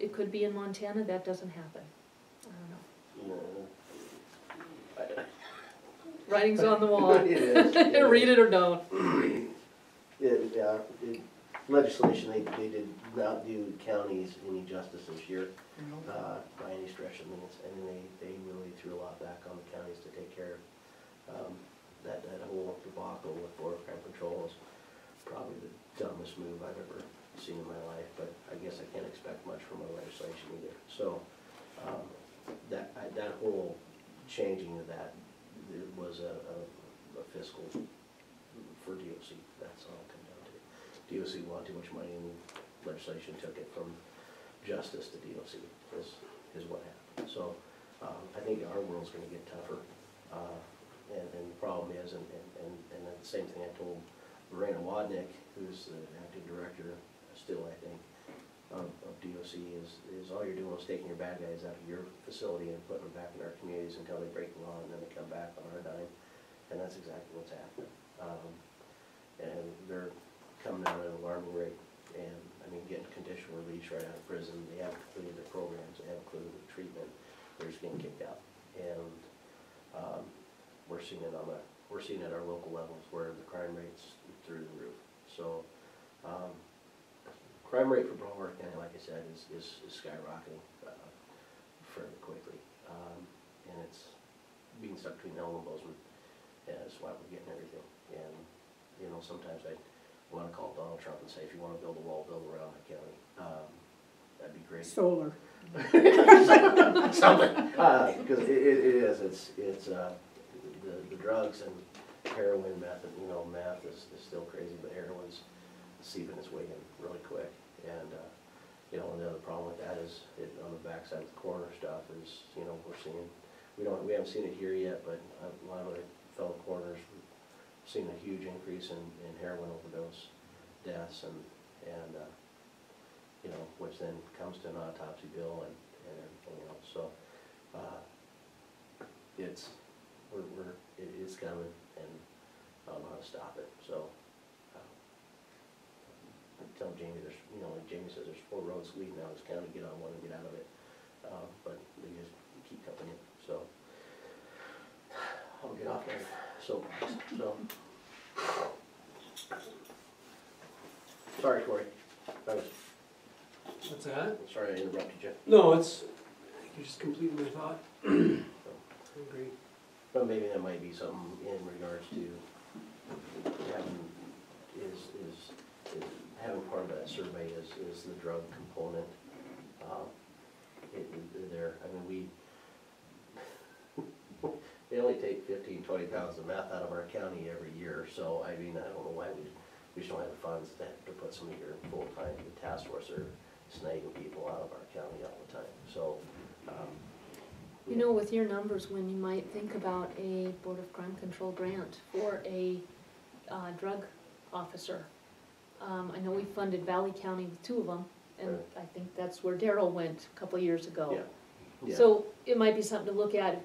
it could be in Montana, that doesn't happen. I don't know. No. Writing's on the wall. It is. Read it or don't. Legislation, they did not do counties any justice this year, by any stretch of the means, and they really threw a lot back on the counties to take care of. That whole debacle with Border Crime Control is probably the dumbest move I've ever seen in my life, but I guess I can't expect much from our legislation either. So, that whole changing of that, it was a fiscal for DOC, that's all it comes down to. DOC wanted too much money and legislation took it from justice to DOC is what happened. So I think our world's gonna get tougher. And the problem is, and the same thing I told Lorena Wadnick, who's the acting director still, I think, of DOC, is all you're doing is taking your bad guys out of your facility and putting them back in our communities until they break the law, and then they come back on our dime. And that's exactly what's happening. And they're coming out at an alarming rate. And I mean, getting conditional release right out of prison, they haven't completed their programs, they haven't completed their treatment, they're just getting kicked out. And we're seeing it at our local levels where the crime rate's through the roof. So crime rate for Broward County, like I said, is skyrocketing fairly quickly. And it's being stuck between Elm and Bozeman. And that's why we're getting everything. And you know, sometimes I want to call Donald Trump and say, if you want to build a wall, build around my county. That'd be great. Solar. Something. Because it is. It's the drugs and heroin, meth. You know, meth is still crazy, but heroin's seeping its way in really quick. And you know, and the other problem with that is on the backside of the coroner stuff is, you know, we're seeing. We haven't seen it here yet, but a lot of the fellow coroners seen a huge increase in heroin overdose deaths and you know, which then comes to an autopsy bill and everything else. So it's coming, and I don't know how to stop it. So I'm telling Jamie, there's, you know, like Jamie says, there's 4 roads leading out of this county. Get on one and get out of it. But they just keep coming in. So I'll get off there. So sorry, Corey. What's that? Sorry I interrupted you. No, it's, you just completed my thought. Great. But maybe that might be something in regards to having having part of that survey is the drug component. I mean, they only take 15, 20 pounds of meth out of our county every year. So I mean, I don't know why we just don't have the funds to put somebody here full-time. The task force are snagging people out of our county all the time. So You know, with your numbers, when you might think about a Board of Crime Control grant for a drug officer. I know we funded Valley County with 2 of them, and right. I think that's where Daryl went a couple of years ago. Yeah. Yeah. So it might be something to look at.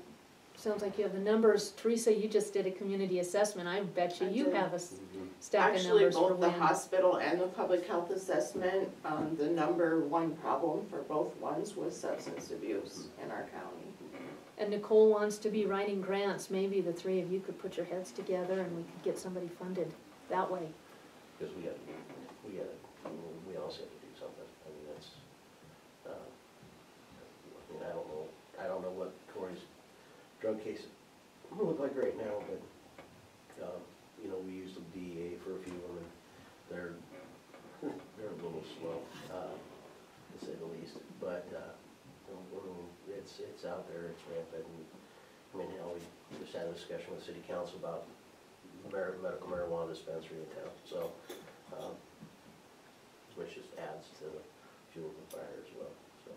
Sounds like you have the numbers. Teresa, you just did a community assessment. I bet you have a stack of numbers for Actually, both the when. hospital and the public health assessment, the #1 problem for both ones was substance abuse in our county. And Nicole wants to be writing grants. Maybe the 3 of you could put your heads together and we could get somebody funded that way. Because we also have to do something. I mean, that's, I mean, I don't know what Corey's drug case will look like right now, but, you know, we used the DEA for a few of them, and they're a little slow, to say the least. But, it's out there, it's rampant, and, I mean, hell, we just had a discussion with City Council about medical marijuana dispensary in town, so, which just adds to the fuel of the fire as well, so.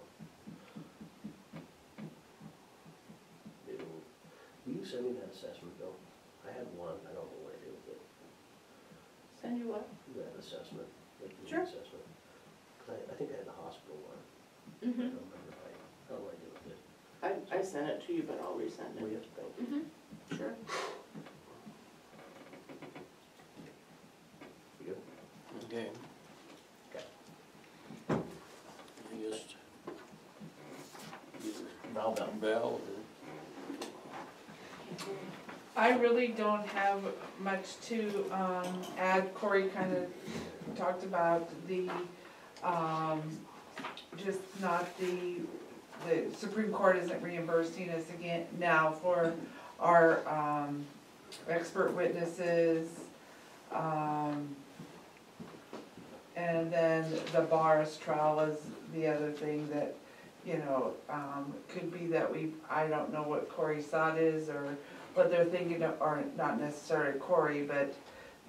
Will you send me that assessment, Bill? I had one, I don't know what I did with it. Send you what? That assessment, the Sure. assessment. 'Cause I think I had the hospital one. I don't remember how do I do with it? I sent it to you, but I'll resend Will it. you? Thank you. Sure. You good? Okay. Okay. I just Val. I really don't have much to, add. Corey kind of talked about the, just not the Supreme Court isn't reimbursing us again now for our, expert witnesses. And then the Barres trial is the other thing that, you know, could be that I don't know what Corey's thought is or what they're thinking of, or not necessarily Corey, but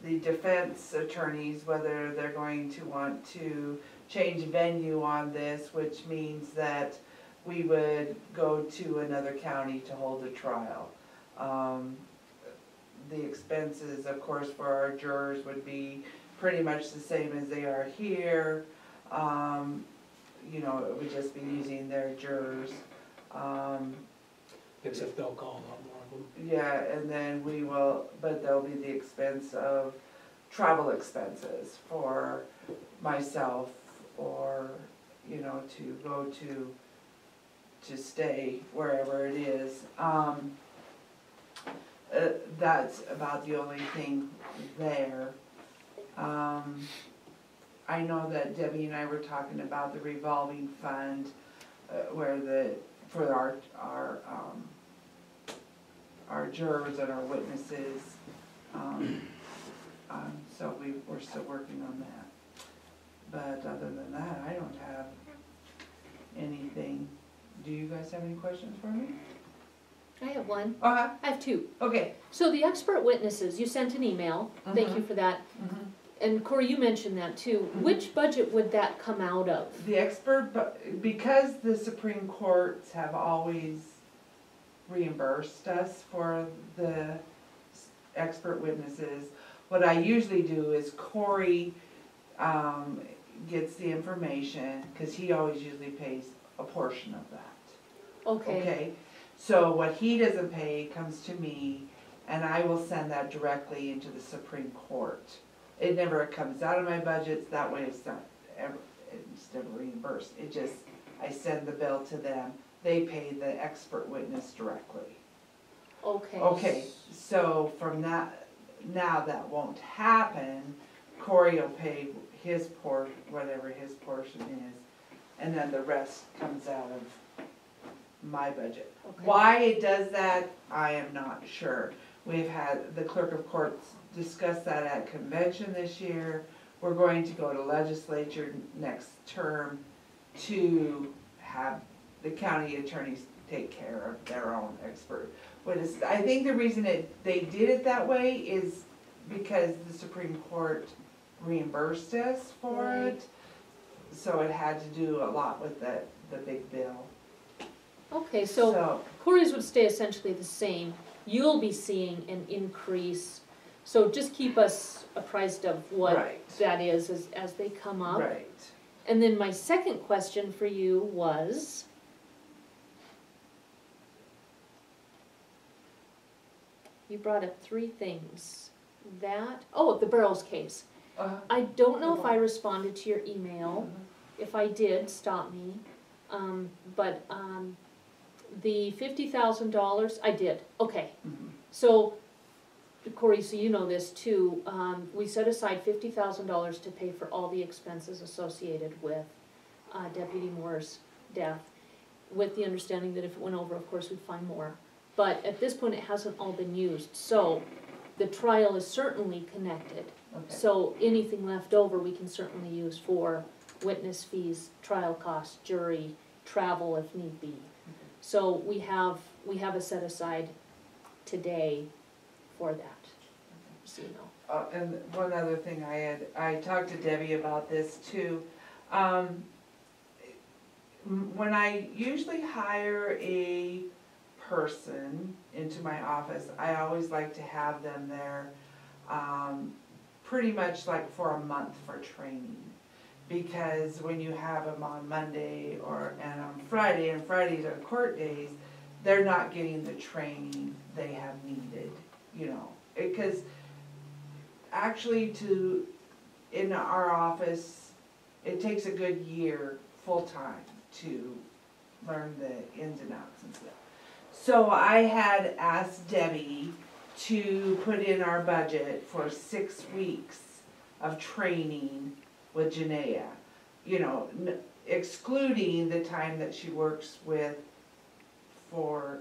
the defense attorneys, whether they're going to want to change venue on this, which means that we would go to another county to hold a trial. The expenses, of course, for our jurors would be pretty much the same as they are here. You know, it would just be using their jurors. Except they'll call a lot more of them. Yeah, and then we will, but there'll be the expense of travel expenses for myself or, you know, to go to stay wherever it is. That's about the only thing there. I know that Debbie and I were talking about the revolving fund, where for our jurors and our witnesses. So we're still working on that. But other than that, I don't have anything. Do you guys have any questions for me? I have one. Uh-huh, I have two. okay. So the expert witnesses, you sent an email, thank you for that. And Corey, you mentioned that too. Which budget would that come out of? The expert, because the Supreme Courts have always reimbursed us for the expert witnesses, what I usually do is Corey gets the information, because he always usually pays a portion of that. Okay, So what he doesn't pay comes to me, and I will send that directly into the Supreme Court. It never comes out of my budgets, that way it's never reimbursed. It just, I send the bill to them, they pay the expert witness directly. okay. Okay, so from that, now that won't happen, Corey will pay his whatever his portion is, and then the rest comes out of my budget. Okay. Why it does that, I am not sure. We've had the clerk of courts discuss that at convention this year. We're going to go to legislature next term to have the county attorneys take care of their own expert witnesses. I think the reason they did it that way is because the Supreme Court reimbursed us for it. So it had to do a lot with the big bill. Okay, so Corey's would stay essentially the same. You'll be seeing an increase, so just keep us apprised of what Right. that is as they come up. Right. And then my second question for you was, you brought up three things. The Burrows case. I don't know if I responded to your email. If I did, stop me. But the $50,000, I did, okay. So, Corey, so you know this too, we set aside $50,000 to pay for all the expenses associated with Deputy Moore's death, with the understanding that if it went over, of course, we'd find more. But at this point, it hasn't all been used, so the trial is certainly connected. Okay. So anything left over, we can certainly use for witness fees, trial costs, jury, travel if need be. So we have a set aside today for that, so you know. And one other thing I talked to Debbie about this too. When I usually hire a person into my office, I always like to have them there pretty much like for a month for training. Because when you have them on Monday and on Friday, and Fridays are court days, they're not getting the training they have needed, you know. Because actually in our office, it takes a good year, full-time, to learn the ins and outs and stuff. So I had asked Debbie to put in our budget for 6 weeks of training with Janaea. You know, excluding the time that she works for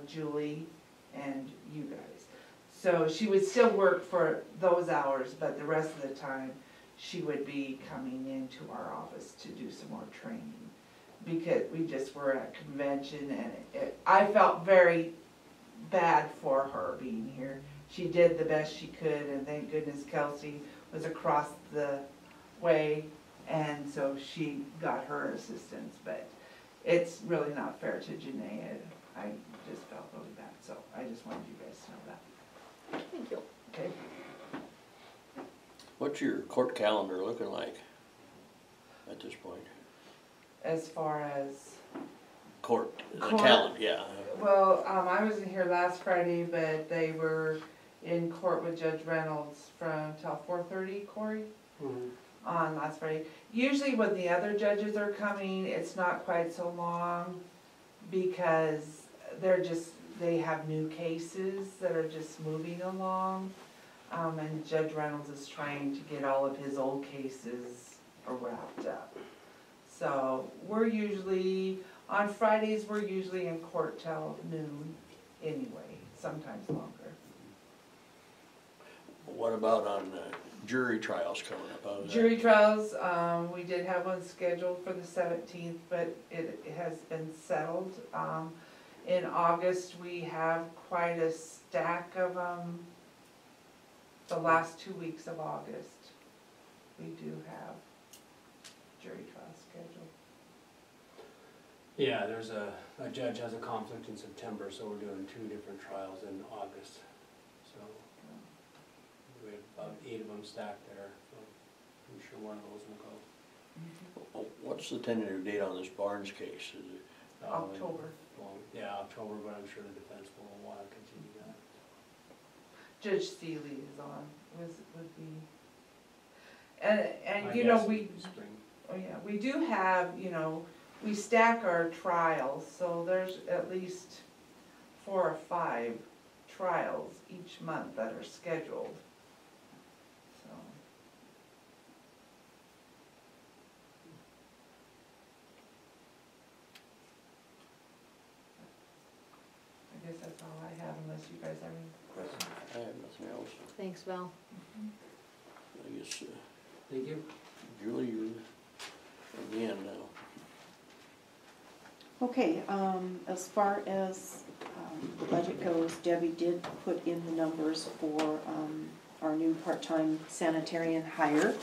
Julie and you guys. So she would still work for those hours, but the rest of the time, she would be coming into our office to do some more training. Because we just were at a convention and I felt very bad for her being here. She did the best she could, and thank goodness Kelsey was across the way, and so she got her assistance, but it's really not fair to Janaea. I just felt really bad, so I just wanted you guys to know that. Thank you. Okay. What's your court calendar looking like at this point? As far as, The Court? calendar, yeah. well, I wasn't here last Friday, but they were in court with Judge Reynolds from till 4:30, Corey, on last Friday. Usually when the other judges are coming, it's not quite so long because they have new cases that are just moving along. And Judge Reynolds is trying to get all of his old cases wrapped up. So on Fridays, we're usually in court till noon anyway, sometimes longer. What about on jury trials coming up? How's that? Jury trials, we did have one scheduled for the 17th, but it has been settled. In August, we have quite a stack of them. The last 2 weeks of August, we do have jury trials scheduled. Yeah, there's a judge has a conflict in September, so we're doing 2 different trials in August. So we have about 8 of them stacked there, so I'm sure one of those will go. What's the tentative date on this Barnes case? Is it, October. Yeah, October, but I'm sure the defense will want to continue that. Judge Seeley is on, would be. And My you know, guess we, would be spring. oh yeah, we do have, you know, we stack our trials, so there's at least 4 or 5 trials each month that are scheduled. So. I guess that's all I have, unless you guys have any questions. I have nothing else. Thanks, Val. I guess, Thank you. Julie, you're at the end now. Okay, as far as the budget goes, Debbie did put in the numbers for our new part-time sanitarian hire.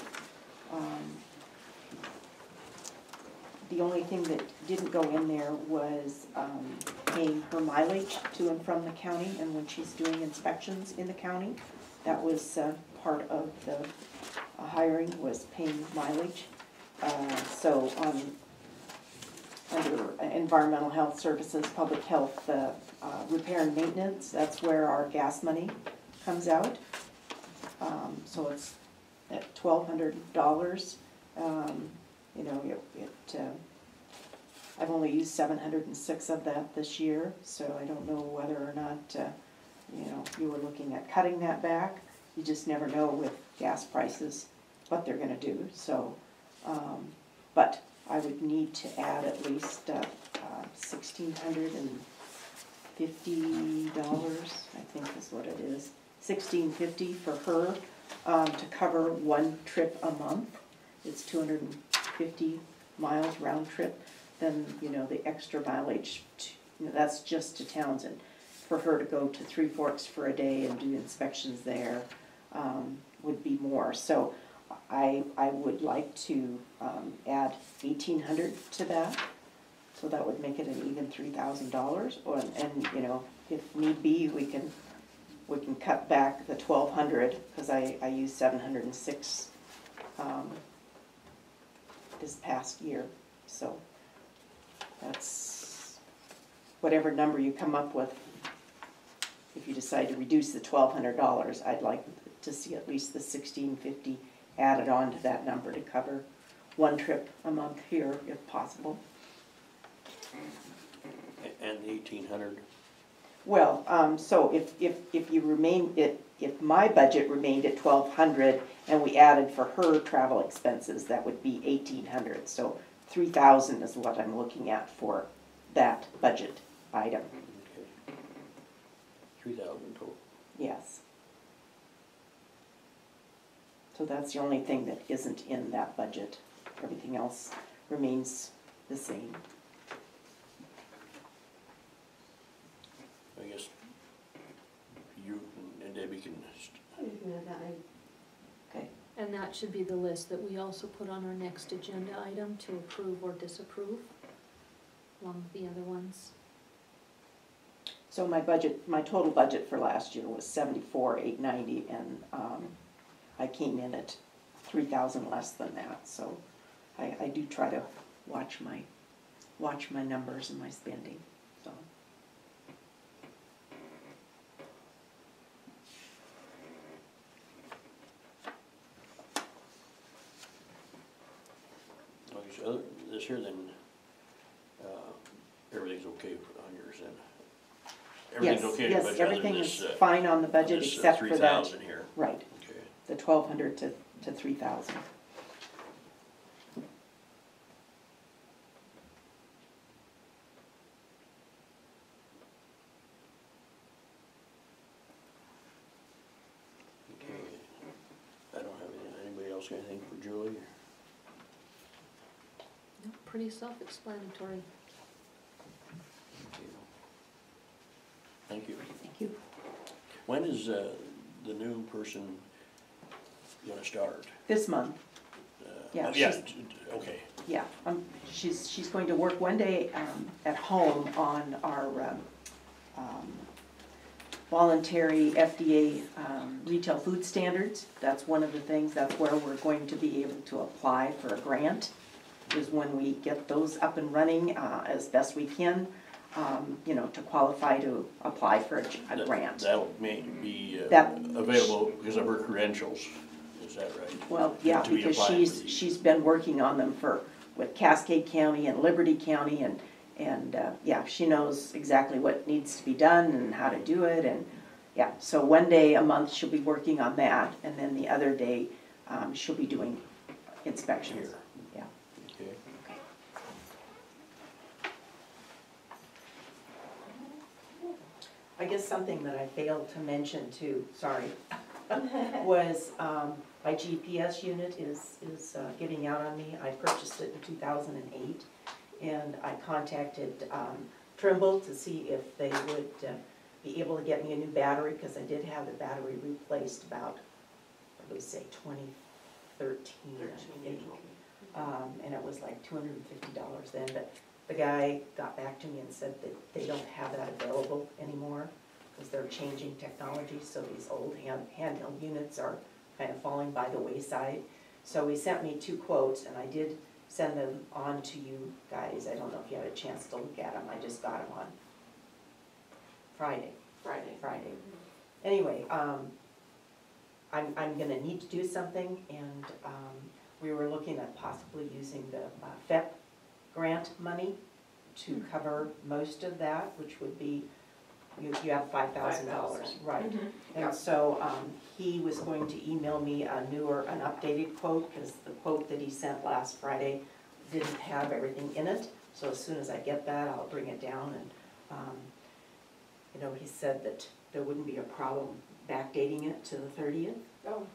The only thing that didn't go in there was paying her mileage to and from the county, and when she's doing inspections in the county, that was part of the hiring, was paying mileage. So under environmental health services, public health, repair and maintenance, that's where our gas money comes out. So it's at $1,200. You know, I've only used 706 of that this year, so I don't know whether or not, you know, you were looking at cutting that back. You just never know with gas prices what they're gonna do, so, but I would need to add at least $1,650, I think is what it is. $1,650 for her to cover one trip a month. It's 250 miles round trip. Then, you know, the extra mileage, you know, that's just to Townsend. For her to go to Three Forks for a day and do inspections there would be more. So I would like to add $1,800 to that, so that would make it an even $3,000. And you know, if need be, we can cut back the $1,200 because I used 706 this past year. So that's whatever number you come up with. If you decide to reduce the $1,200, I'd like to see at least the $1,650 added on to that number to cover one trip a month here if possible. And the 1,800, Well, so if you remain, if my budget remained at 1,200 and we added for her travel expenses, that would be 1,800. So 3,000 is what I'm looking at for that budget item, okay. 3,000 total. yes. So that's the only thing that isn't in that budget. Everything else remains the same. I guess you and Debbie can, Okay. And that should be the list that we also put on our next agenda item to approve or disapprove, along with the other ones. So my budget, my total budget for last year was 74,890, and I came in at 3,000 less than that. So I do try to watch my numbers and my spending. So I guess other, this here then, everything's okay on yours then? Everything's yes, okay on your yes, budget other than everything this, is fine on the budget this, except for that. 3,000 here, Right, okay. the 1,200 to 3,000. Okay. I don't have anything, anybody else got anything for Julie? No, pretty self-explanatory. Thank you. Thank you. When is the new person gonna start? This month, Yeah, Yeah, she's- okay, yeah, she's going to work one day at home on our voluntary FDA retail food standards. That's one of the things, that's where we're going to be able to apply for a grant, is when we get those up and running as best we can, you know, to qualify to apply for a grant. that'll be That- available because of her credentials, is that right? Well, yeah, To be because applied for these. she's been working on them with Cascade County and Liberty County, and yeah, she knows exactly what needs to be done and how to do it, and yeah, so one day a month she'll be working on that, and then the other day she'll be doing inspections. Here. Yeah. Okay. I guess something that I failed to mention too, sorry, was my GPS unit is giving out on me. I purchased it in 2008, and I contacted Trimble to see if they would be able to get me a new battery, because I did have the battery replaced about, what do we say, 2013, I think. And it was like $250 then, but the guy got back to me and said that they don't have that available anymore because they're changing technology, so these old handheld units are kind of falling by the wayside. So he sent me 2 quotes, and I did send them on to you guys. I don't know if you had a chance to look at them. I just got them on Friday. Anyway, I'm gonna need to do something, and we were looking at possibly using the FEP grant money to cover most of that, which would be, you have $5,000, right? And so he was going to email me an updated quote, because the quote that he sent last Friday didn't have everything in it. So as soon as I get that, I'll bring it down, and you know, he said that there wouldn't be a problem backdating it to the 30th. Oh,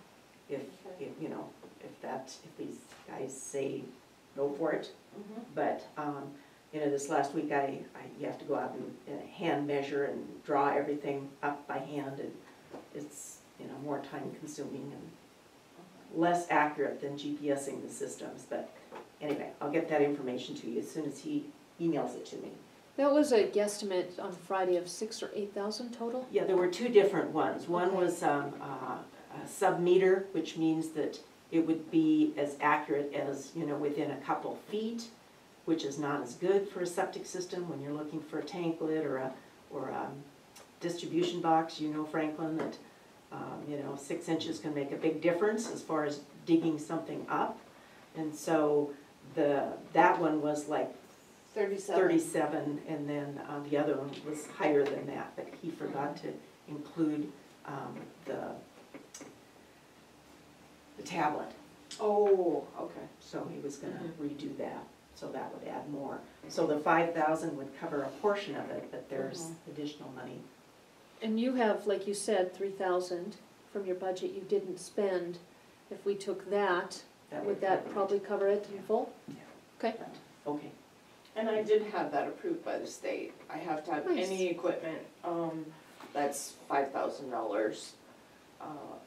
If you know, if these guys say go for it. But, you know, this last week you have to go out and hand measure and draw everything up by hand, and it's, you know, more time consuming and less accurate than GPSing the systems. But anyway, I'll get that information to you as soon as he emails it to me. That was a guesstimate on Friday of 6,000 or 8,000 total? Yeah, there were 2 different ones. One Okay. was a sub-meter, which means that it would be as accurate as, you know, within a couple feet, which is not as good for a septic system when you're looking for a tank lid or a distribution box. You know, Franklin, that you know, 6 inches can make a big difference as far as digging something up. And so that one was like 37, and then the other one was higher than that, but he forgot to include the tablet. Oh, okay. So he was gonna redo that, so that would add more. So the 5,000 would cover a portion of it, but there's additional money. And you have, like you said, 3,000 from your budget you didn't spend. If we took that, would that cover probably cover it in full? Yeah. Okay. it. Okay, And I did have that approved by the state. I have to have Nice. any equipment, that's $5,000,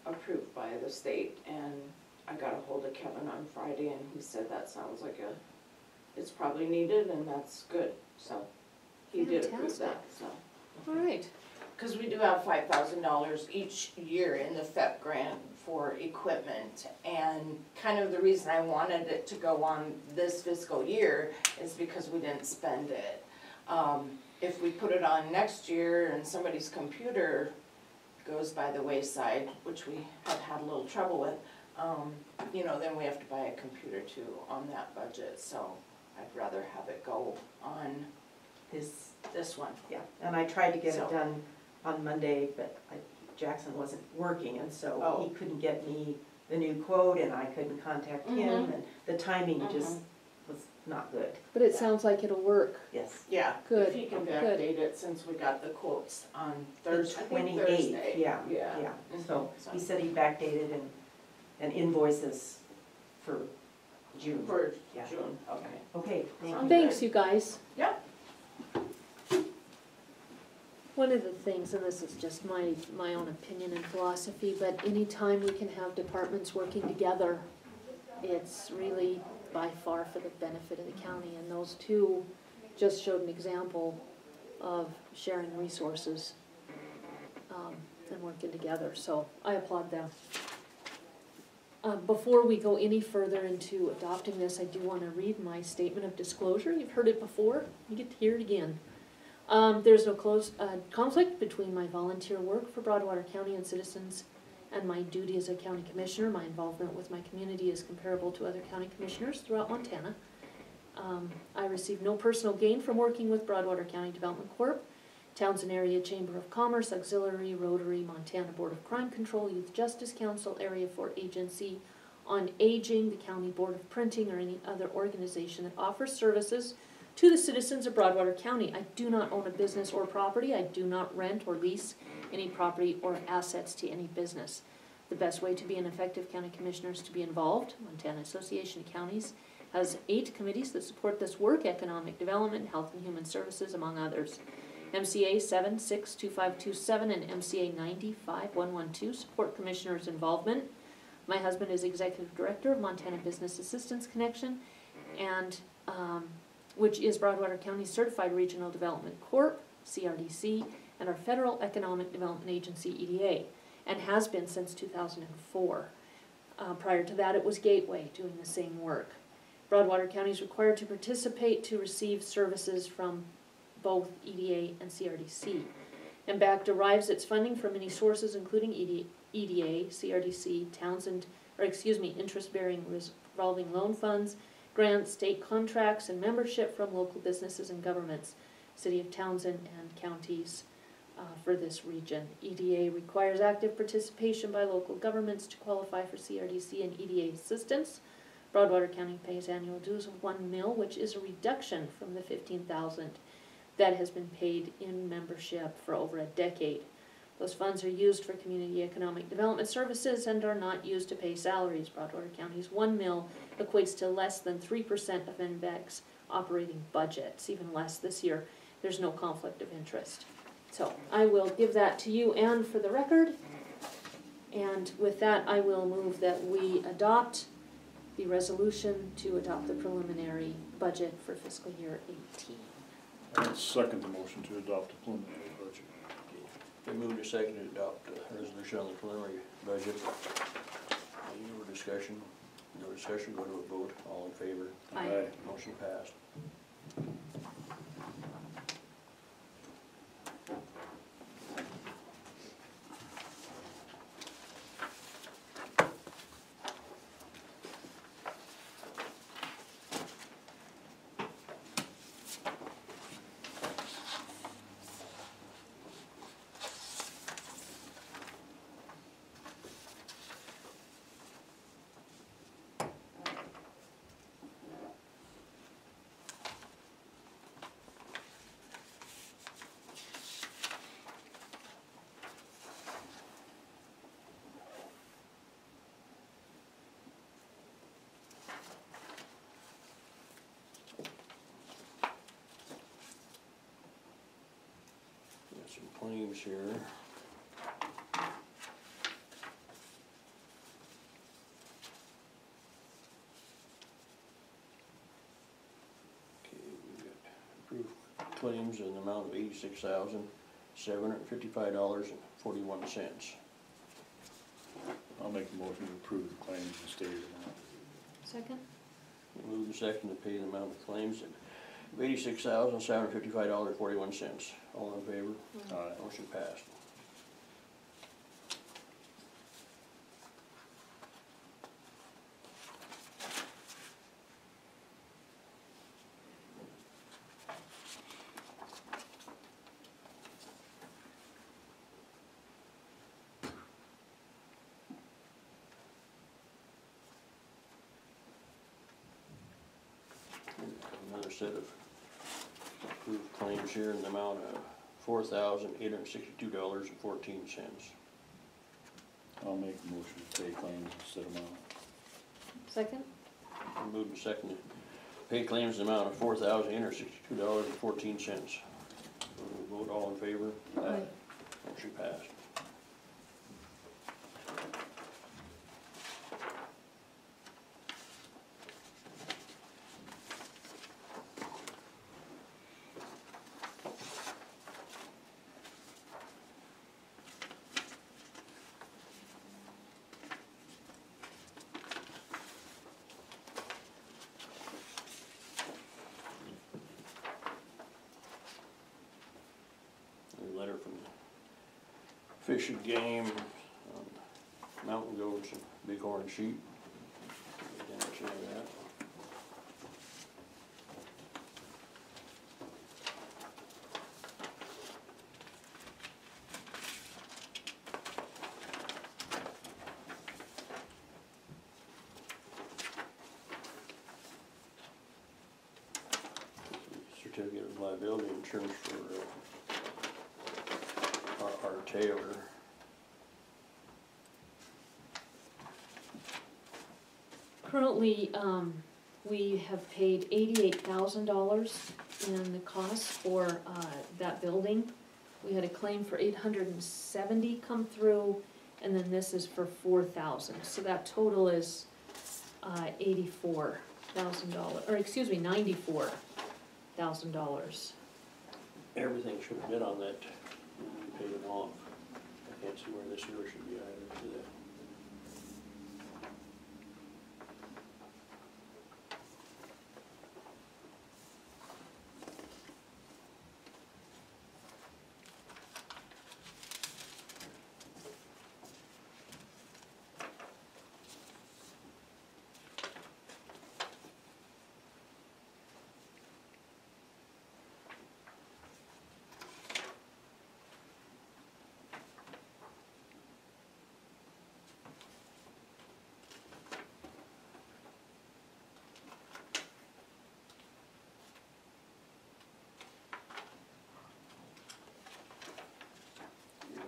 approved by the state. And I got a hold of Kevin on Friday and he said that sounds like it's probably needed and that's good, so. He did approve Fantastic. that, so. All right. Cause we do have $5,000 each year in the FEP grant for equipment. And kind of the reason I wanted it to go on this fiscal year is because we didn't spend it. If we put it on next year and somebody's computer goes by the wayside, which we have had a little trouble with, then we have to buy a computer too on that budget, so I'd rather have it go on this one. yeah, and I tried to get So- it done on Monday, but Jackson wasn't working, and so Oh. he couldn't get me the new quote, and I couldn't contact him, Mhm. and the timing just was not good. But it Yeah. sounds like it'll work. Yes. Yeah, Good, if he can good. backdate it since we got the quotes on Thursday, I think 28th, Thursday. yeah, Yeah. yeah. So So- he said he backdated and invoices for June. For Yeah. June, okay. Okay, thank you. Thanks, you guys. Yeah. One of the things, and this is just my own opinion and philosophy, but anytime we can have departments working together, it's really by far for the benefit of the county. And those two just showed an example of sharing resources and working together. So I applaud them. Before we go any further into adopting this, I do want to read my statement of disclosure. You've heard it before, you get to hear it again. There's no conflict between my volunteer work for Broadwater County and citizens and my duty as a county commissioner. My involvement with my community is comparable to other county commissioners throughout Montana. I receive no personal gain from working with Broadwater County Development Corp., Townsend Area Chamber of Commerce, Auxiliary, Rotary, Montana Board of Crime Control, Youth Justice Council, Area 4 Agency on Aging, the County Board of Printing, or any other organization that offers services to the citizens of Broadwater County. I do not own a business or property. I do not rent or lease any property or assets to any business. The best way to be an effective county commissioner is to be involved. Montana Association of Counties has 8 committees that support this work: economic development, health and human services, among others. MCA 762527 and MCA 95112 support commissioners' involvement. My husband is executive director of Montana Business Assistance Connection, and which is Broadwater County Certified Regional Development Corp., CRDC, and our Federal Economic Development Agency, EDA, and has been since 2004. Prior to that, it was Gateway doing the same work. Broadwater County is required to participate to receive services from both EDA and CRDC. MBAC derives its funding from many sources, including EDA, CRDC, interest-bearing revolving loan funds, grants, state contracts, and membership from local businesses and governments, City of Townsend and counties for this region. EDA requires active participation by local governments to qualify for CRDC and EDA assistance. Broadwater County pays annual dues of $1 million, which is a reduction from the $15,000 that has been paid in membership for over a decade. Those funds are used for community economic development services and are not used to pay salaries. Broadwater County's $1 million equates to less than 3% of NVEC's operating budget. It's even less this year. There's no conflict of interest. So I will give that to you and for the record. And with that, I will move that we adopt the resolution to adopt the preliminary budget for fiscal year 18. I second the motion to adopt the preliminary budget. We moved to second to adopt the resolution on the preliminary budget. Any more discussion? No discussion, go to a vote. All in favor? Aye. Motion passed. claims here. Okay, we've got approved claims in the amount of $86,755.41. I'll make a motion to approve the claims and stated amount. Second? Move the second to pay the amount of claims of $86,755.41. All in favor? Aye. Motion passed. Another set of approved claims here in the amount of $4,862.14. I'll make a motion to pay claims and set amount. Second? Moved and seconded. Pay claims in the amount of $4,862.14. Vote all in favor? Aye. Motion passed. A letter from Fish and Game, mountain goats and bighorn sheep. Didn't share that. Certificate of liability insurance for our Taylor. Currently, we have paid $88,000 in the cost for, that building. We had a claim for $870 come through, and then this is for $4,000, so that total is, $84,000, or excuse me, $94,000. Everything should have been on that, when we paid it off. I can't see where this here should be added to that.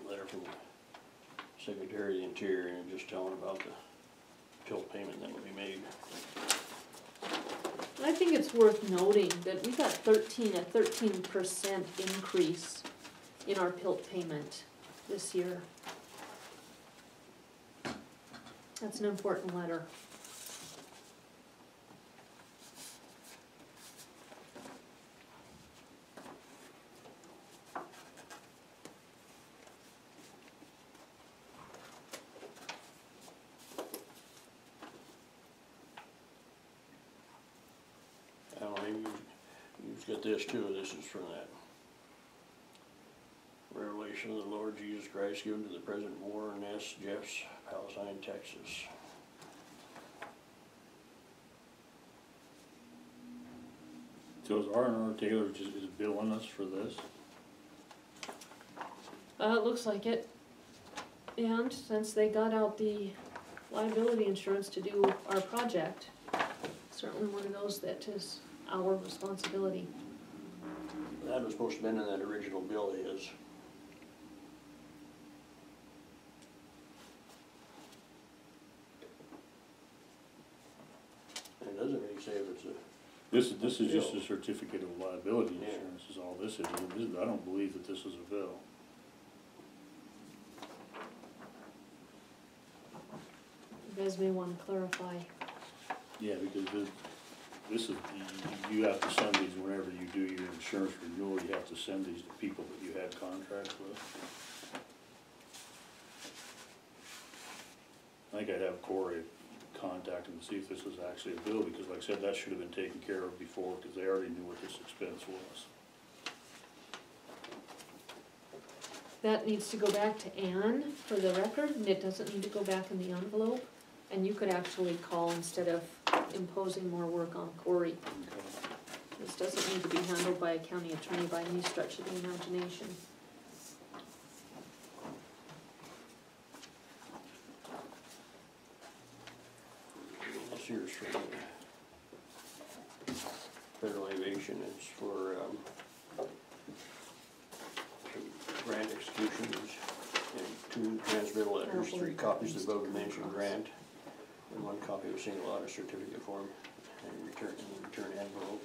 A letter from the Secretary of the Interior and just telling about the tilt payment that will be made. I think it's worth noting that we got a 13% increase in our PILT payment this year. That's an important letter. You've got this too, this is from that revelation of the Lord Jesus Christ given to the President Warren S. Jeffs, Palestine, Texas. So is R&R Taylor just is billing us for this? It looks like it. And since they got out the liability insurance to do our project, certainly one of those that is our responsibility. That was supposed to have been in that original bill of his. And it doesn't really say if it's a, This is just a certificate of liability Yeah. insurance is all this is. I don't believe that this is a bill. You guys may wanna clarify. Yeah, because this is, you have to send these whenever you do your insurance renewal, you have to send these to people that you had contracts with. I think I'd have Corey contact them and see if this is actually a bill, because like I said, that should have been taken care of before, because they already knew what this expense was. That needs to go back to Ann for the record, and it doesn't need to go back in the envelope. And you could actually call instead of imposing more work on Corey. This doesn't need to be handled by a county attorney by any stretch of the imagination. This here's from Federal Aviation, it's for, some grant executions and 2 transmittal letters, 3 copies of the above mentioned grant, and 1 copy of a single audit certificate form, and return envelope.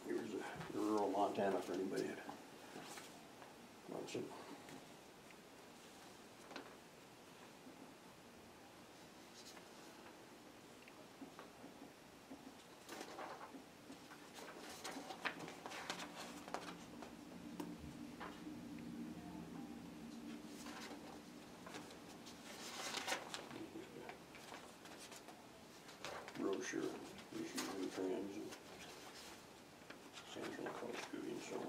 Here's a rural Montana for anybody that wants it. Brochure, issues and trends, and Central Coast Beauty and so on.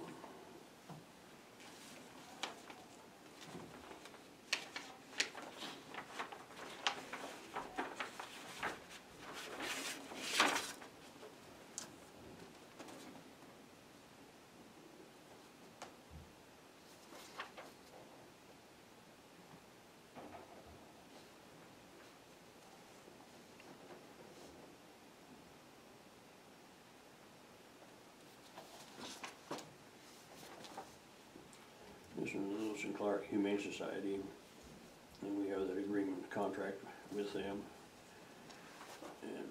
This is Lewis and Clark Humane Society, and we have that agreement contract with them. And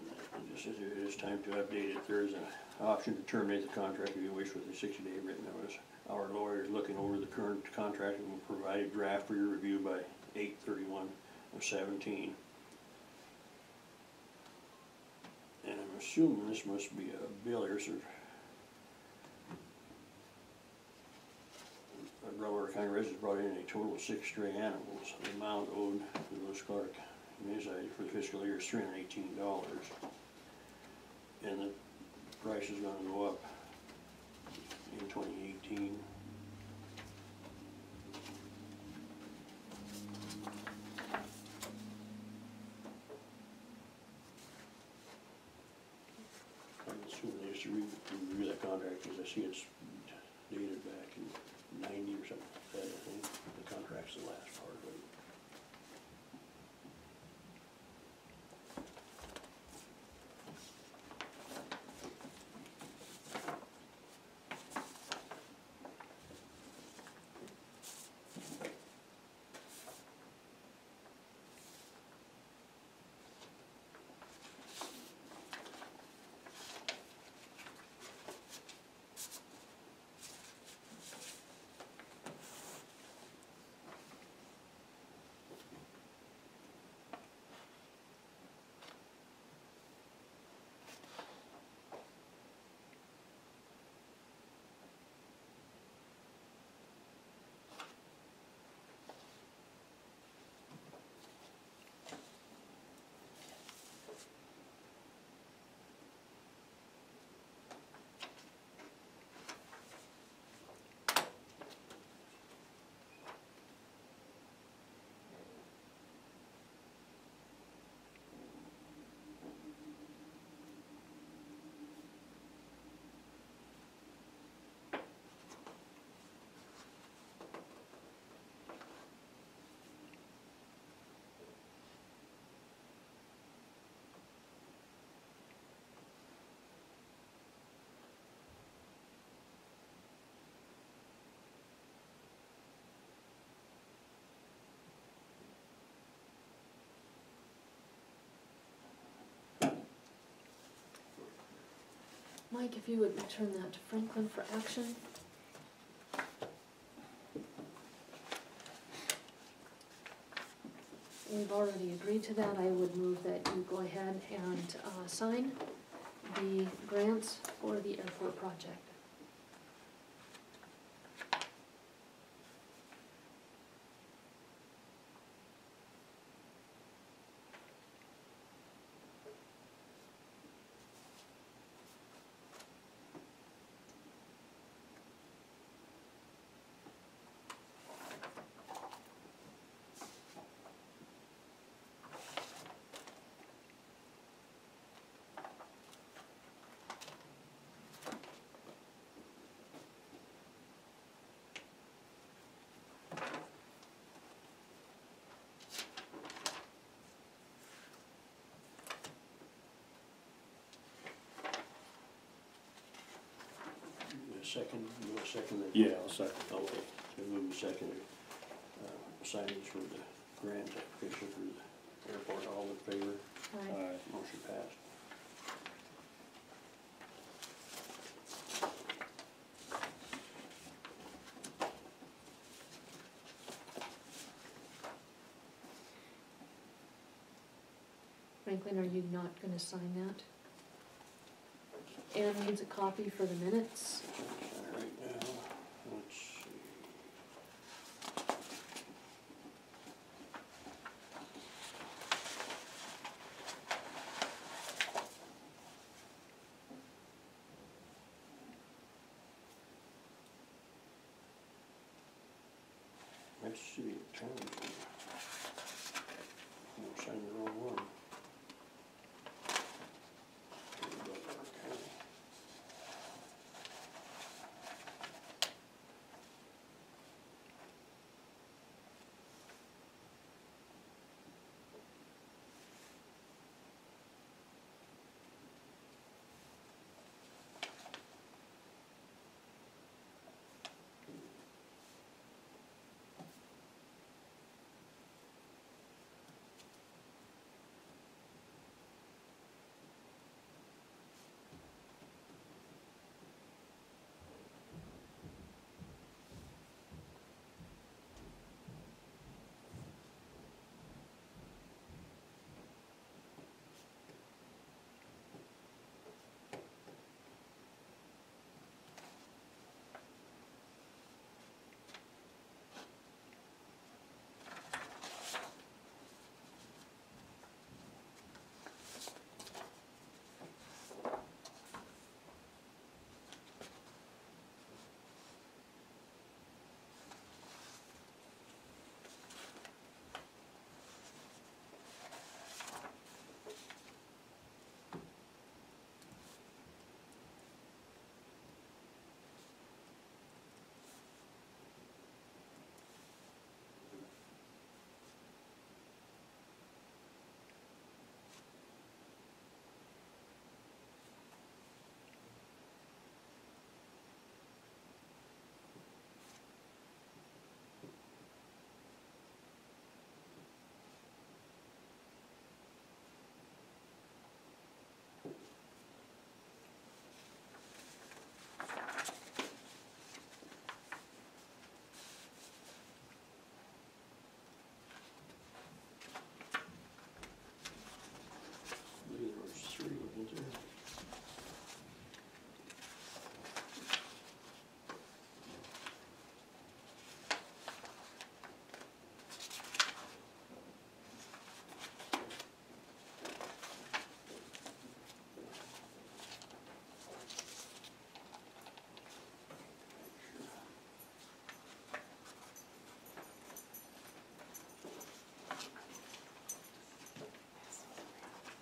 this is, it is time to update it. There is an option to terminate the contract if you wish with a 60-day written notice. Our lawyer is looking over the current contract and will provide a draft for your review by 8/31/17. And I'm assuming this must be a bill here, sir. Delaware County residents brought in a total of 6 stray animals. The amount owed to Lewis Clark Humane Society for the fiscal year is $318. And the price is gonna go up in 2018. I'm assuming they should review that contract, because I see it's dated back in 90 or something like that, I think. The contract's the last part of it. Mike, if you would return that to Franklin for action. We've already agreed to that. I would move that you go ahead and sign the grants for the airport project. Second, you want a second? Then? Yeah, I'll second. Okay, so move and second, signage for the grant application for the airport, all in favor, Aye. motion passed. Franklin, are you not gonna sign that? Ann needs a copy for the minutes. All right, now, let's see. Let's see, terms. I'm signing the wrong one.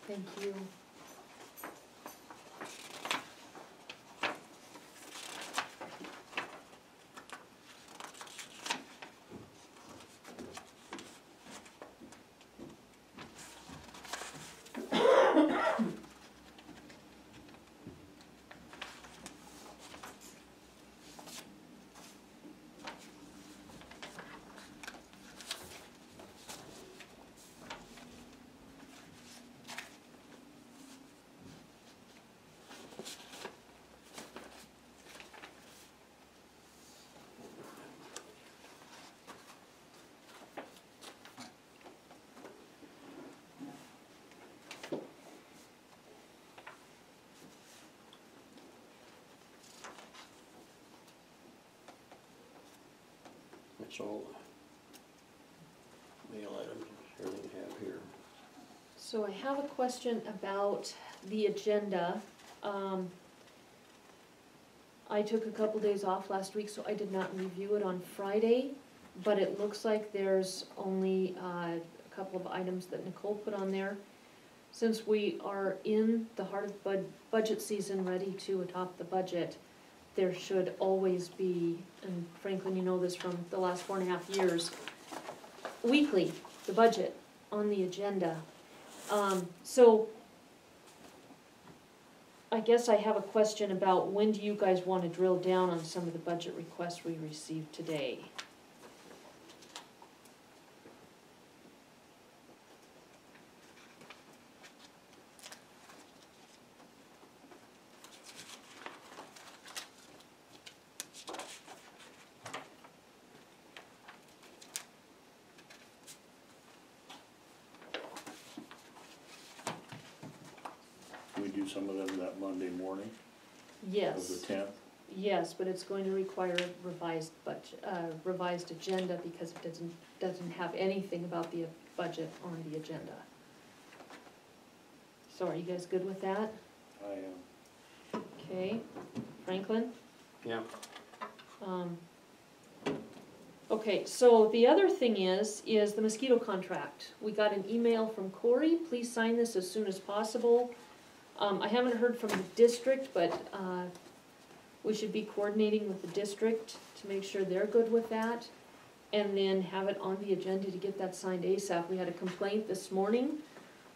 Thank you. That's all the mail items, everything I have here. So I have a question about the agenda. I took a couple days off last week, so I did not review it on Friday, but it looks like there's only a couple of items that Nicole put on there. Since we are in the heart of budget season, ready to adopt the budget, there should always be, and Franklin, you know this from the last 4.5 years, weekly, the budget on the agenda. So I guess I have a question about when do you guys want to drill down on some of the budget requests we received today? Can we do some of them that Monday morning of Yes. the 10th? Yes, but it's going to require a revised budget, revised agenda because it doesn't have anything about the budget on the agenda. So are you guys good with that? I am. Okay, Franklin? Yeah. Okay, so the other thing is the mosquito contract. We got an email from Corey, please sign this as soon as possible. I haven't heard from the district, but, we should be coordinating with the district to make sure they're good with that. And then have it on the agenda to get that signed ASAP. We had a complaint this morning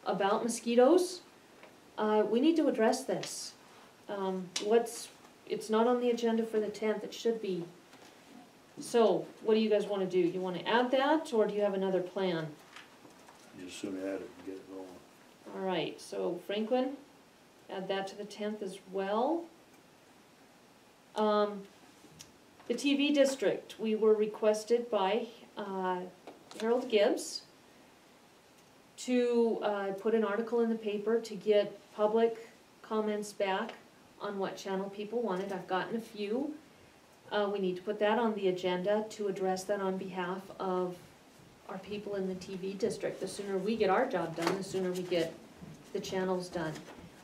about mosquitoes. We need to address this. It's not on the agenda for the 10th, it should be. So, what do you guys wanna do? You wanna add that, or do you have another plan? Just soon add it and get it going. Alright, so Franklin, add that to the 10th as well. The TV district, we were requested by Harold Gibbs to put an article in the paper to get public comments back on what channel people wanted. I've gotten a few. We need to put that on the agenda to address that on behalf of our people in the TV district. The sooner we get our job done, the sooner we get the channels done.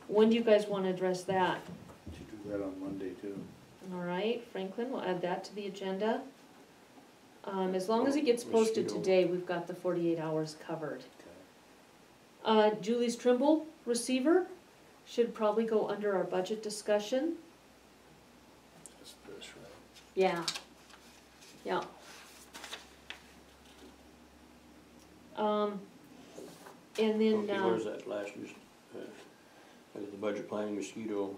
When do you guys want to address that? To do that on Monday too. All right, Franklin, we'll add that to the agenda. As long as it gets posted Mosquito. today, we've got the 48 hours covered. Okay. Julie's Trimble receiver should probably go under our budget discussion. That's this, right? Yeah. Yeah. And then, Okay, what is that last year's, I got the budget planning mosquito,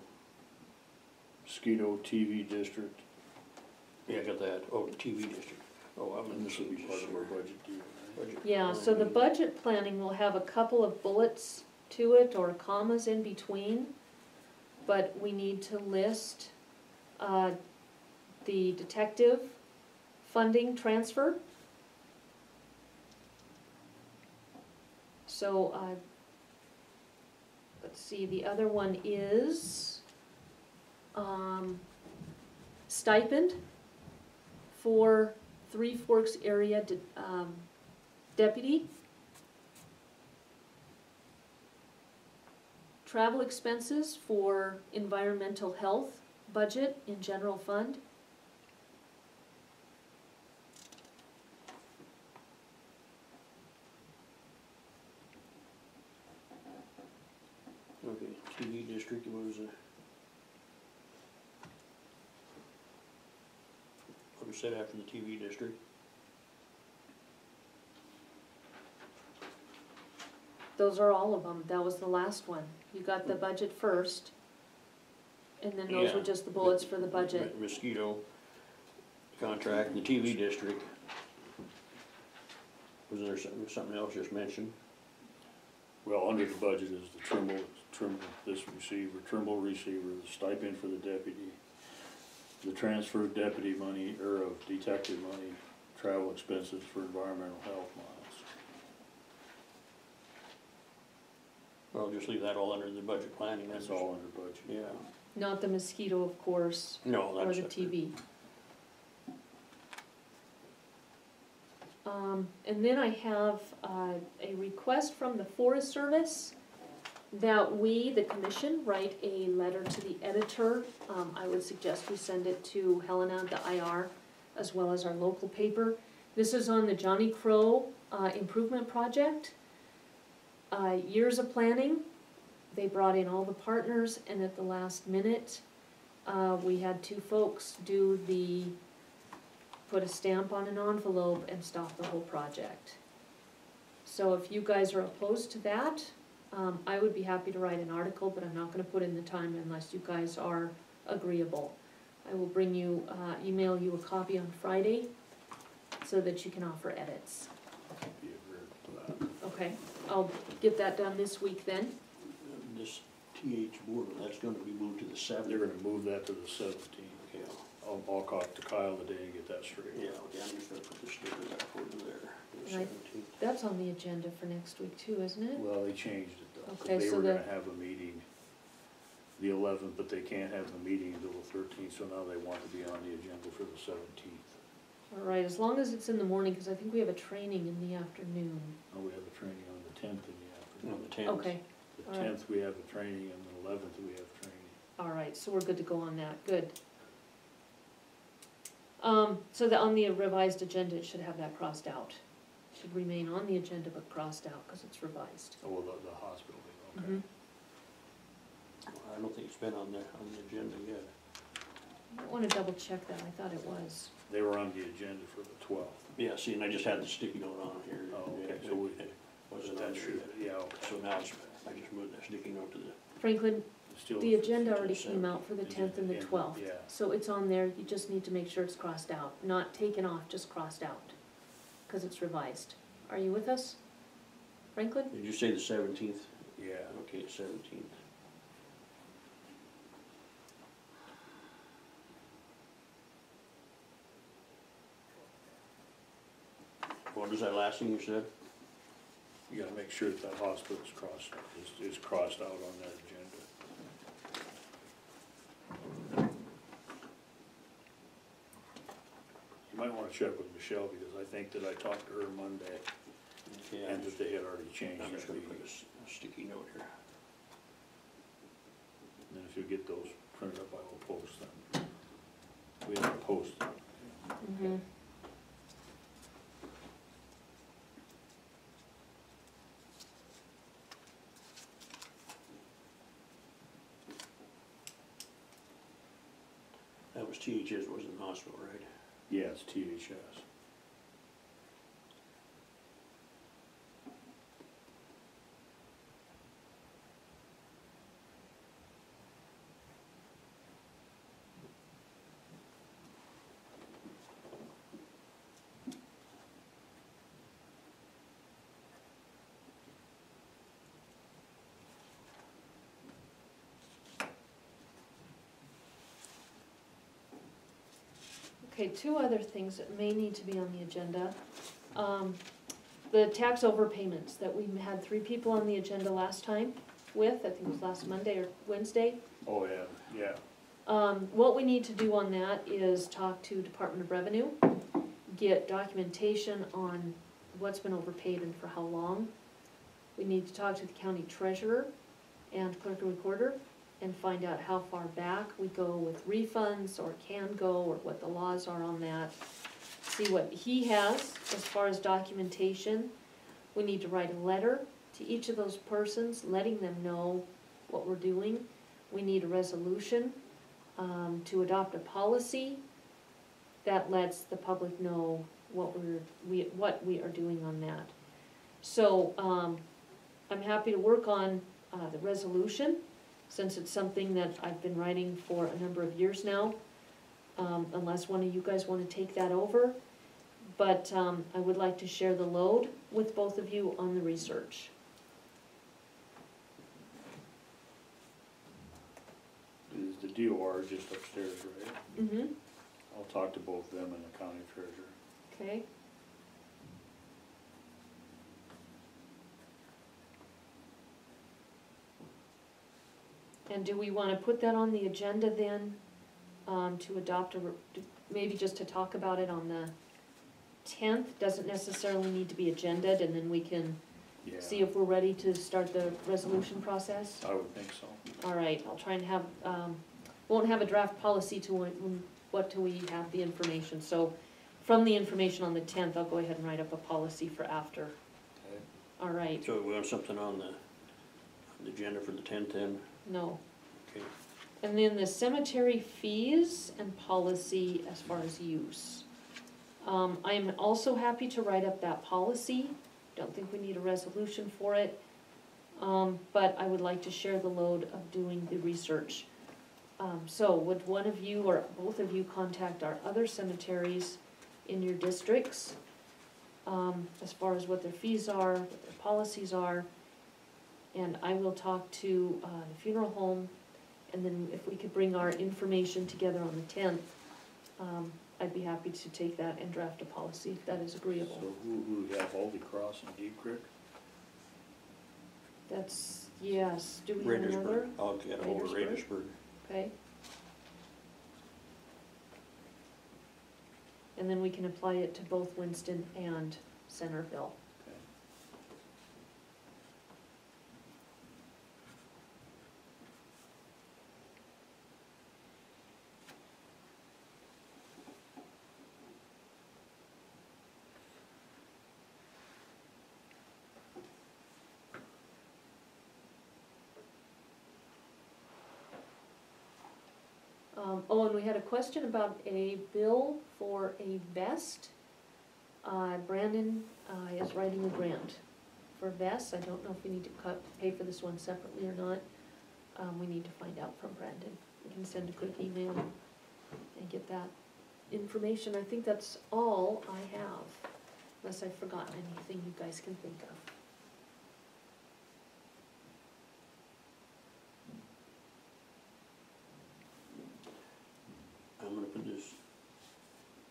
Mosquito TV district, yeah, I got that, oh, the TV district. Oh, I'm in and the this will be part of our budget. budget deal, right? Budget yeah, so the planning. budget planning will have a couple of bullets to it or commas in between, but we need to list the detective funding transfer. So, let's see, the other one is stipend for Three Forks area deputy. Travel expenses for environmental health budget in general fund. Okay, TV district, what was it? What was said after the TV district? Those are all of them. That was the last one. You got the budget first. And then those were Yeah. just the bullets for the budget. Mosquito contract, and the TV district. Was there something else just mentioned? Well, under the budget is the Trimble, Trimble receiver, the stipend for the deputy, the transfer of deputy money, or of detective money, travel expenses for environmental health miles. Well, just leave that all under the budget planning. That's all under budget. Yeah, Not the mosquito, of course, no, or that's the separate. TV. And then I have a request from the Forest Service that we, the commission, write a letter to the editor. I would suggest we send it to Helena, the IR, as well as our local paper. This is on the Johnny Crow improvement project. Years of planning, they brought in all the partners, and at the last minute, we had two folks put a stamp on an envelope and stop the whole project. So if you guys are opposed to that, I would be happy to write an article, but I'm not gonna put in the time unless you guys are agreeable. I will email you a copy on Friday so that you can offer edits. Be agreeable to that. Okay, I'll get that done this week then. This TH board, that's gonna be moved to the seventh. They're gonna move that to the 17th. Yeah, I'll talk to Kyle today and get that straight. yeah, okay, I'm just gonna put the sticker back over there, the Right. 17th. That's on the agenda for next week too, isn't it? Well, they changed it though. 'Cause Okay, they so were the- gonna have a meeting the 11th, but they can't have the meeting until the 13th, so now they want to be on the agenda for the 17th. All right, as long as it's in the morning, because I think we have a training in the afternoon. Oh, we have a training on the 10th in the afternoon. On the 10th. Okay, The all right. 10th, we have a training, and the 11th, we have training. all right, so we're good to go on that, good. So on the revised agenda, it should have that crossed out. It should remain on the agenda but crossed out because it's revised. Oh, well, the hospital thing, okay. Mhm. I don't think it's been on the agenda yet. I want to double check that, I thought it was. They were on the agenda for the 12th. Yeah, see, and I just had the sticky note on here. Oh, okay, It- so we- it wasn't That on there should, yet. yeah, okay. So now it's, I just moved that sticky note to the, Franklin, Still the agenda already December. came out for the 10th and the 12th. Yeah. So it's on there, you just need to make sure it's crossed out, not taken off, just crossed out, because it's revised. Are you with us, Franklin? did you say the 17th? Yeah. Okay, 17th. What was that last thing you said? You gotta make sure that that hospital's is crossed out on that agenda. You might wanna check with Michelle, because I think that I talked to her Monday, Okay, and that they had already changed I'm just that gonna put meeting. a sticky note here. And if you get those printed up, I will post them. We have to post them. Mm-hmm. That was THS, wasn't the hospital, right? Yeah, it's THS. Okay, two other things that may need to be on the agenda. The tax overpayments that we had 3 people on the agenda last time with, I think it was last Monday or Wednesday. Oh, yeah, yeah. What we need to do on that is talk to Department of Revenue, get documentation on what's been overpaid and for how long. We need to talk to the county treasurer and clerk and recorder and find out how far back we go with refunds or can go, or what the laws are on that. See what he has as far as documentation. We need to write a letter to each of those persons, letting them know what we're doing. We need a resolution to adopt a policy that lets the public know what we are doing on that. So, I'm happy to work on the resolution, since it's something that I've been writing for a number of years now, unless one of you guys wanna take that over. But, I would like to share the load with both of you on the research. Is the DOR just upstairs, right? Mm-hmm. I'll talk to both them and the county treasurer. Okay. And do we wanna put that on the agenda then, to adopt maybe just to talk about it on the tenth doesn't necessarily need to be agended, and then we can Yeah, see if we're ready to start the resolution process? I would think so. All right, I'll try and have, won't have a draft policy till till we have the information. So from the information on the tenth, I'll go ahead and write up a policy for after. Okay. All right, So we have something on the agenda for the 10th then? no. Okay. And then the cemetery fees and policy as far as use. I am also happy to write up that policy. Don't think we need a resolution for it. But I would like to share the load of doing the research. So would one of you or both of you contact our other cemeteries in your districts, as far as what their fees are, what their policies are? And I will talk to, the funeral home, and then if we could bring our information together on the 10th, I'd be happy to take that and draft a policy, if that is agreeable. So who we have Holy Cross and Deep Creek? That's, yes, do we have another? Radersburg, I'll get ahold of Radersburg? Radersburg. Okay. And then we can apply it to both Winston and Centerville. Okay. Oh, and we had a question about a bill for a vest. Brandon, is writing a grant for vests. I don't know if we need to pay for this one separately or not. We need to find out from Brandon. We can send a quick email and get that information. I think that's all I have, unless I've forgotten anything you guys can think of. I'm gonna put this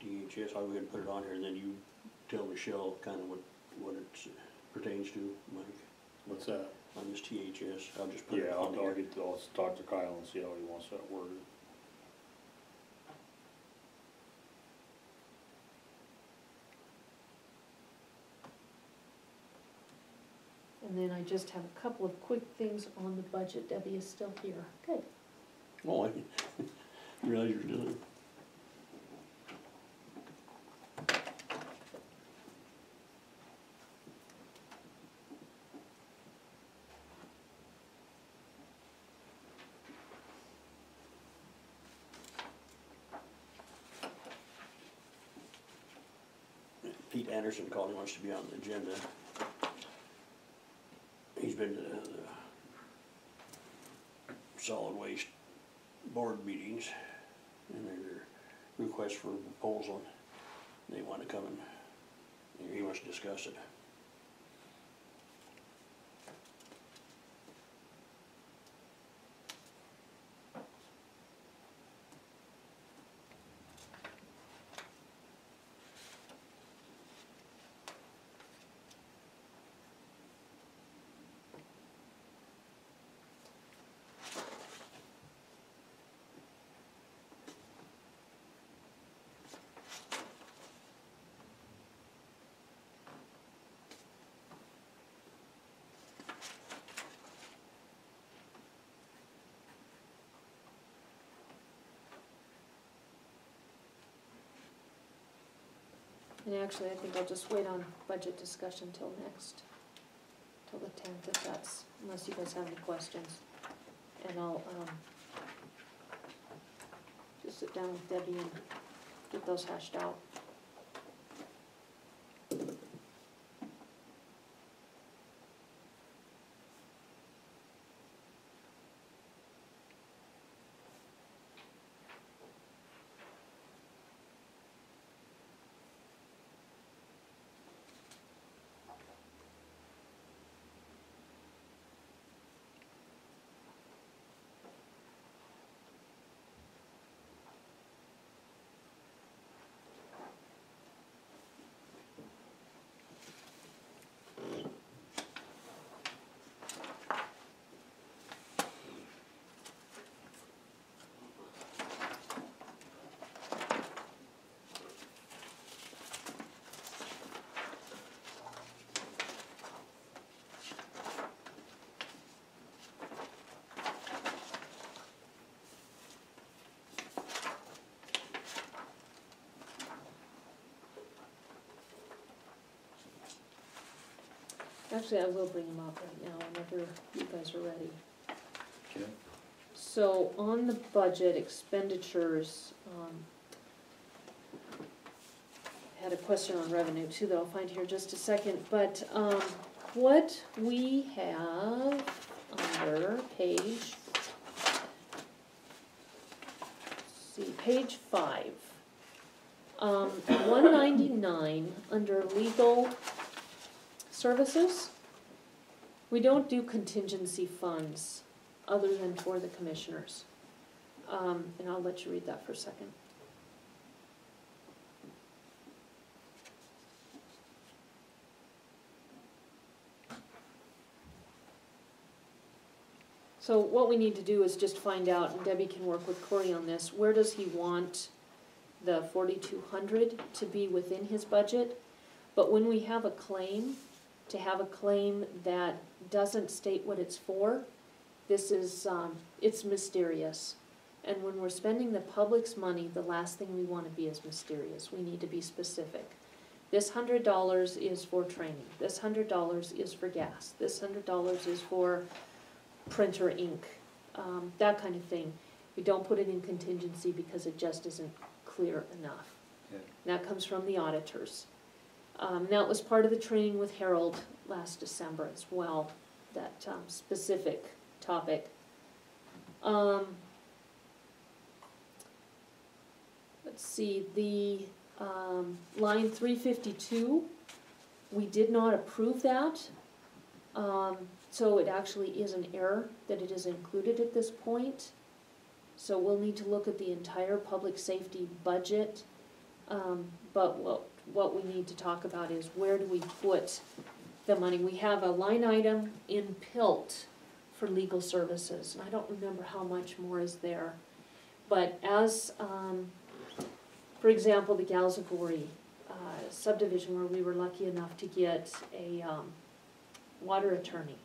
DHS, I'll go ahead and put it on here, and then you tell Michelle kind of what it pertains to, Mike, What's that? on this THS. I'll just put it Yeah, on here. I'll talk to Kyle and see how he wants that worded. And then I just have a couple of quick things on the budget. Debbie is still here. Good. Oh, I realize you're still there. Pete Anderson called, he wants to be on the agenda. He's been to the solid waste board meetings, and there's a request for a proposal. They want to come and he wants to discuss it. And actually, I think I'll just wait on budget discussion till the 10th, if that's, unless you guys have any questions. And I'll, just sit down with Debbie and get those hashed out. Actually, I will bring them up right now whenever you guys are ready. Okay. So on the budget expenditures, I had a question on revenue too that I'll find here in just a second, but, what we have under page, page 5. 199, under legal services, we don't do contingency funds other than for the commissioners. And I'll let you read that for a second. So what we need to do is just find out, and Debbie can work with Corey on this, where does he want the 4,200 to be within his budget? But when we have a claim, to have a claim that doesn't state what it's for, this is, it's mysterious. And when we're spending the public's money, the last thing we want to be is mysterious. We need to be specific. This $100 is for training. This $100 is for gas. This $100 is for printer ink, that kind of thing. We don't put it in contingency because it just isn't clear enough. Okay. And that comes from the auditors. That was part of the training with Harold last December as well, that specific topic. Let's see, the line 352, we did not approve that. So it actually is an error that it is included at this point. So we'll need to look at the entire public safety budget. But what we need to talk about is where do we put the money? We have a line item in PILT for legal services, and I don't remember how much more is there. But as, for example, the Galzagori subdivision where we were lucky enough to get a water attorney.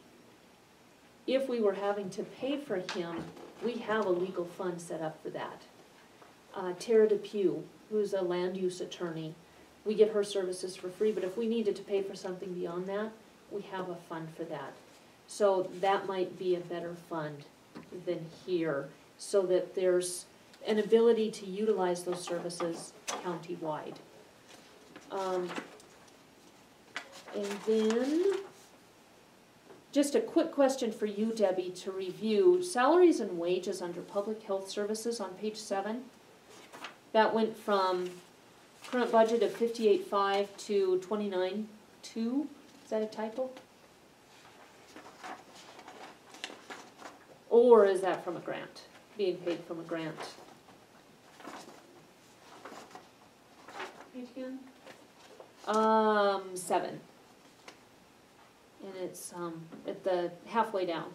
If we were having to pay for him, we have a legal fund set up for that. Tara Depew, who's a land use attorney, we get her services for free, but if we needed to pay for something beyond that, we have a fund for that. So that might be a better fund than here, so that there's an ability to utilize those services countywide. And then, just a quick question for you, Debbie, to review. Salaries and wages under public health services on page 7. That went from current budget of 58.5 to 29.2. Is that a typo? Or is that from a grant? Being paid from a grant? Page again? 7. And it's at the halfway down.